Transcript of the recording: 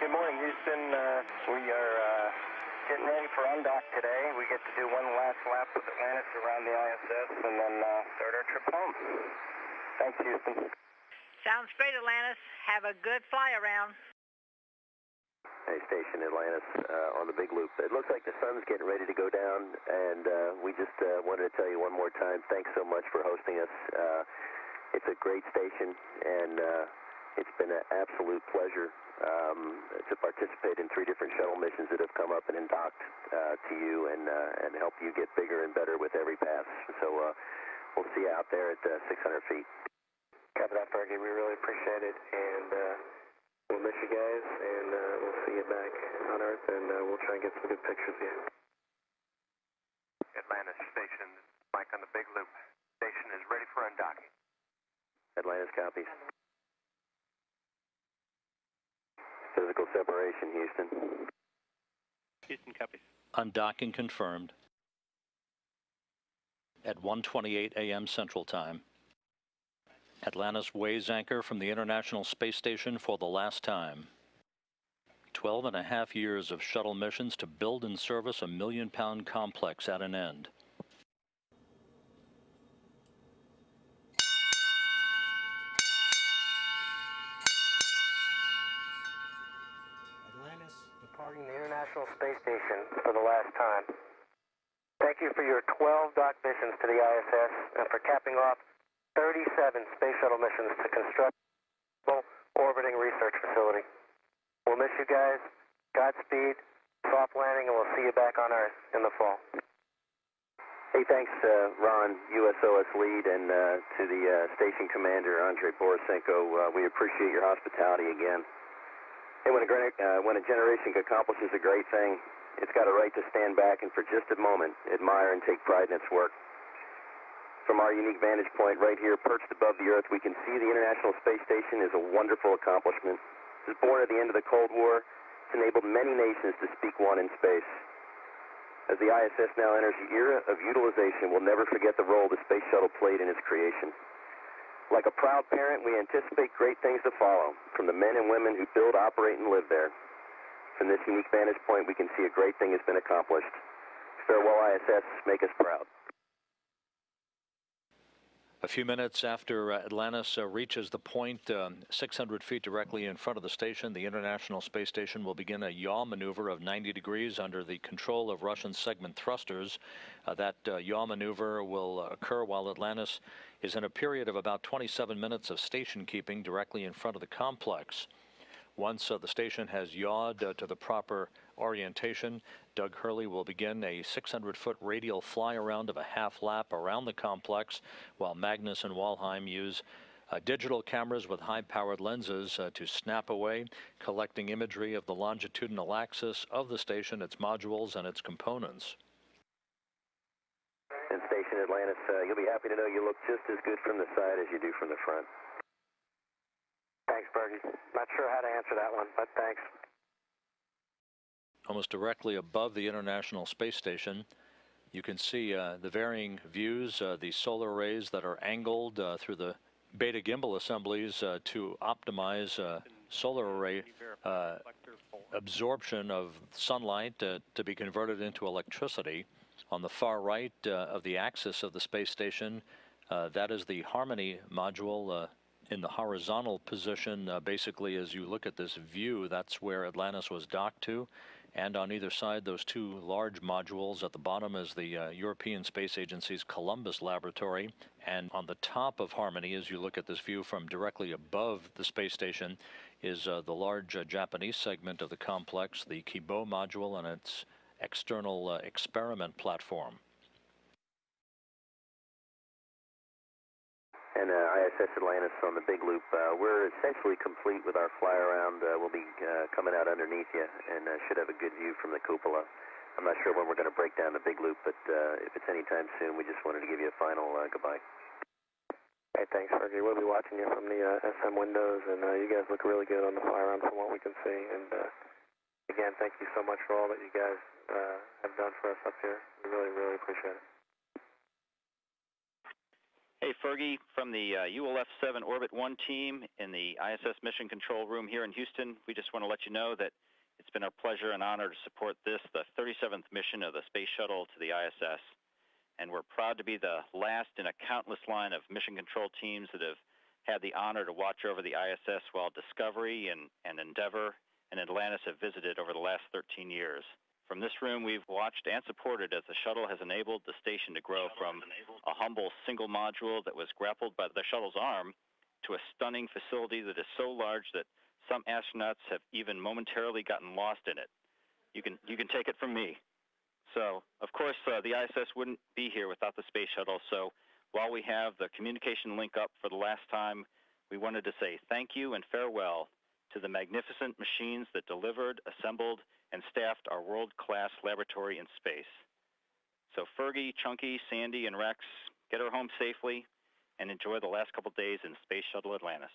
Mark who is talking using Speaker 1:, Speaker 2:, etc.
Speaker 1: Good morning, Houston. We are getting ready for undock today. We get to do one last lap with Atlantis around the ISS and then start our trip home. Thanks, Houston.
Speaker 2: Sounds great, Atlantis. Have a good fly around.
Speaker 3: Hey, station Atlantis on the big loop. It looks like the sun's getting ready to go down, and we just wanted to tell you one more time, thanks so much for hosting us. It's a great station, and it's been an absolute pleasure to participate in 3 different shuttle missions that have come up and docked to you and help you get bigger and better with every pass. So we'll see you out there at 600 feet.
Speaker 1: Copy that, Fergie. We really appreciate it, and we'll miss you guys, and we'll see you back on Earth, and we'll try and get some good pictures of you.
Speaker 4: Atlantis station, Mike on the big loop. Station is ready for undocking.
Speaker 3: Atlantis copies. Physical separation, Houston.
Speaker 5: Houston copies.
Speaker 6: Undocking confirmed at 1:28 a.m. Central Time. Atlantis weighs anchor from the International Space Station for the last time. 12.5 years of shuttle missions to build and service a million-pound complex at an end.
Speaker 1: Atlantis departing the International Space Station for the last time. Thank you for your 12 dock missions to the ISS and for capping off 37 space shuttle missions to construct a orbiting research facility. We'll miss you guys. Godspeed, soft landing, and we'll see you back on Earth in the fall.
Speaker 3: Hey, thanks, Ron, USOS lead, and to the station commander, Andrei Borisenko. We appreciate your hospitality again. Hey, when a generation accomplishes a great thing, it's got a right to stand back and for just a moment admire and take pride in its work. From our unique vantage point right here, perched above the Earth, we can see the International Space Station is a wonderful accomplishment. It was born at the end of the Cold War. It's enabled many nations to speak one in space. As the ISS now enters the era of utilization, we'll never forget the role the space shuttle played in its creation. Like a proud parent, we anticipate great things to follow from the men and women who build, operate, and live there. From this unique vantage point, we can see a great thing has been accomplished. Farewell, ISS. Make us proud.
Speaker 6: A few minutes after Atlantis reaches the point 600 feet directly in front of the station, the International Space Station will begin a yaw maneuver of 90 degrees under the control of Russian segment thrusters. That yaw maneuver will occur while Atlantis is in a period of about 27 minutes of station keeping directly in front of the complex. Once the station has yawed to the proper orientation, Doug Hurley will begin a 600-foot radial fly-around of a half lap around the complex, while Magnus and Walheim use digital cameras with high-powered lenses to snap away, collecting imagery of the longitudinal axis of the station, its modules, and its components.
Speaker 3: And Station Atlantis, you'll be happy to know you look just as good from the side as you do from the front.
Speaker 1: Thanks, Bergie. Not sure how to answer that one, but thanks.
Speaker 6: Almost directly above the International Space Station, you can see the varying views, the solar arrays that are angled through the beta gimbal assemblies to optimize solar array absorption of sunlight to be converted into electricity. On the far right of the axis of the space station, that is the Harmony module in the horizontal position. Basically, as you look at this view, that's where Atlantis was docked to. And on either side, those 2 large modules. At the bottom is the European Space Agency's Columbus laboratory. And on the top of Harmony, as you look at this view from directly above the space station, is the large Japanese segment of the complex, the Kibo module, and its external experiment platform.
Speaker 3: And ISS Atlantis on the big loop. We're essentially complete with our fly around. We'll be coming out underneath you and should have a good view from the cupola. I'm not sure when we're going to break down the big loop, but if it's anytime soon, we just wanted to give you a final goodbye.
Speaker 1: Hey, thanks, Fergie. We'll be watching you from the SM windows, and you guys look really good on the fly around from what we can see. And again, thank you so much for all that you guys have done for us up here. We really, really appreciate it.
Speaker 7: Hey, Fergie, from the ULF-7 Orbit 1 team in the ISS Mission Control Room here in Houston. We just want to let you know that it's been our pleasure and honor to support this, the 37th mission of the Space Shuttle to the ISS. And we're proud to be the last in a countless line of mission control teams that have had the honor to watch over the ISS while Discovery and Endeavour and Atlantis have visited over the last 13 years. From this room, we've watched and supported as the shuttle has enabled the station to grow from a humble single module that was grappled by the shuttle's arm to a stunning facility that is so large that some astronauts have even momentarily gotten lost in it. You can take it from me. So, of course, the ISS wouldn't be here without the space shuttle. So, while we have the communication link up for the last time, we wanted to say thank you and farewell to the magnificent machines that delivered, assembled, and staffed our world-class laboratory in space. So Fergie, Chunky, Sandy, and Rex, get her home safely and enjoy the last couple days in Space Shuttle Atlantis.